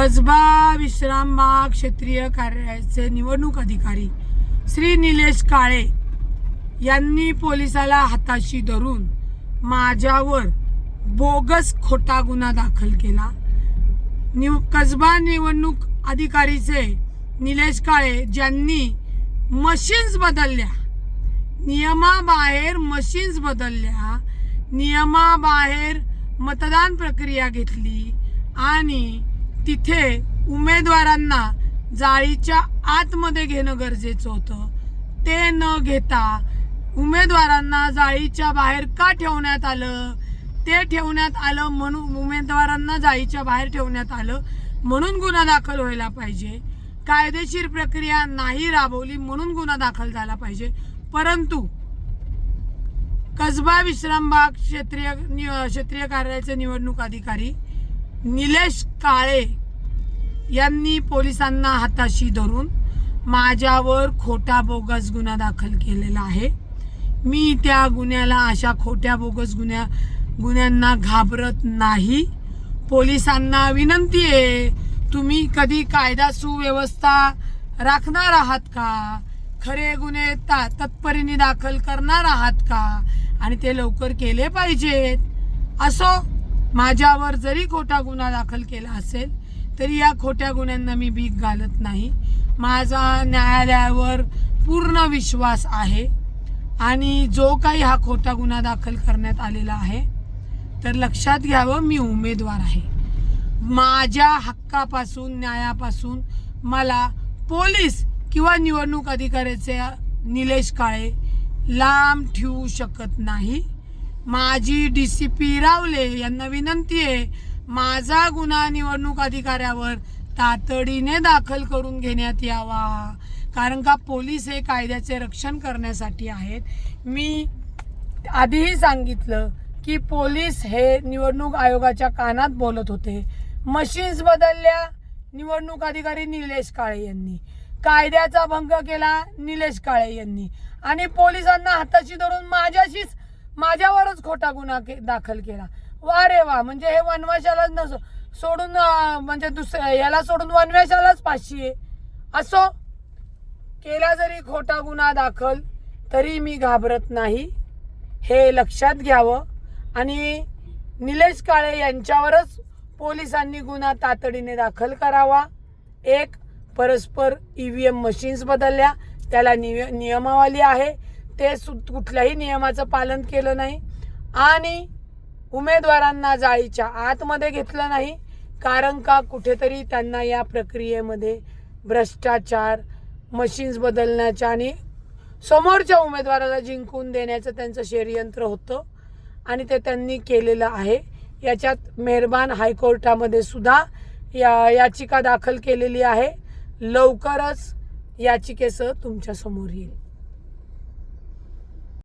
कसबा विश्रामबाग क्षेत्रीय कार्यालयाचे निवडणूक अधिकारी श्री निलेश काळे यांनी पोलिसाला हाताशी धरून माझ्यावर बोगस खोटा गुन्हा दाखल केला। कसबा निवडणूक अधिकारीचे निलेश काळे ज्यांनी मशीन्स बदलल्या, नियमाबाहेर मशीन्स बदलल्या, नियमाबाहेर मतदान प्रक्रिया घेतली आणि तिथे उमेदवारांना जाळीच्या आतमध्ये घेणं गरजेचं होतं। ते न घेता उमेदवारांना जाळीच्या बाहेर का ठेवण्यात आलं? ते ठेवण्यात आलं म्हणून उमेदवारांना जाळीच्या बाहेर ठेवण्यात आलं म्हणून गुन्हा दाखल व्हायला पाहिजे। कायदेशीर प्रक्रिया नाही राबवली म्हणून गुन्हा दाखल झाला पाहिजे। परंतु कसबा विश्रामबाग क्षेत्रीय कार्यालयाचे निवडणूक अधिकारी निलेश काळे यांनी पोलिसांना हाताशी धरून माझ्यावर खोटा बोगस गुन्हा दाखल केलेला आहे। मी त्या गुन्ह्याला, अशा खोट्या बोगस गुन्ह्यांना घाबरत नाही। पोलिसांना विनंती आहे, तुम्ही कधी कायदा सुव्यवस्था राखणार आहात का? खरे गुन्हे तत्परीने दाखल करणार आहात का? आणि ते लवकर केले पाहिजेत। असो, माझ्यावर जरी खोटा गुन्हा दाखल केला असेल तरी या खोट्या गुन्ह्यांना मी भीक घालत नाही। माझा न्यायालयावर पूर्ण विश्वास आहे आणि जो काही हा खोटा गुन्हा दाखल करण्यात आलेला आहे तर लक्षात घ्यावं, मी उमेदवार आहे। माझ्या हक्कापासून, न्यायापासून मला पोलीस किंवा निवडणूक अधिकाऱ्याचे निलेश काळे लांब ठेवू शकत नाही। माझी DCP रावले यांना विनंती आहे, माझा गुन्हा निवडणूक अधिकाऱ्यावर तातडीने दाखल करून घेण्यात यावा, कारण का पोलीस हे कायद्याचे रक्षण करण्यासाठी आहेत। मी आधीही सांगितलं की पोलीस हे निवडणूक आयोगाच्या कानात बोलत होते। मशीन्स बदलल्या निवडणूक अधिकारी निलेश काळे यांनी, कायद्याचा भंग केला निलेश काळे यांनी आणि पोलिसांना हाताशी धरून माझ्यावरच खोटा गुन्हा दाखल केला। वा रे वा, म्हणजे हे वनवाशाला सोडून, म्हणजे याला सोडून वनवाशालाच फाशी आहे। असो, केला जरी खोटा गुन्हा दाखल तरी मी घाबरत नाही, हे लक्षात घ्यावं। आणि निलेश काळे यांच्यावरच पोलिसांनी गुन्हा तातडीने दाखल करावा। एक, परस्पर EVM मशीन्स बदलल्या, त्याला नियमावली आहे, ते कुठल्याही नियमाचं पालन केलं नाही आणि उमेदवारांना जाळीच्या आतमध्ये घेतलं नाही, कारण का कुठेतरी त्यांना या प्रक्रियेमध्ये भ्रष्टाचार, मशीन्स बदलण्याच्या आणि समोरच्या उमेदवाराला जिंकून देण्याचं त्यांचं षडयंत्र होतं आणि ते त्यांनी केलेलं आहे। याच्यात मेहरबान हायकोर्टामध्ये सुद्धा याचिका दाखल केलेली आहे। लवकरच याचिकेसह तुमच्या समोर येईल।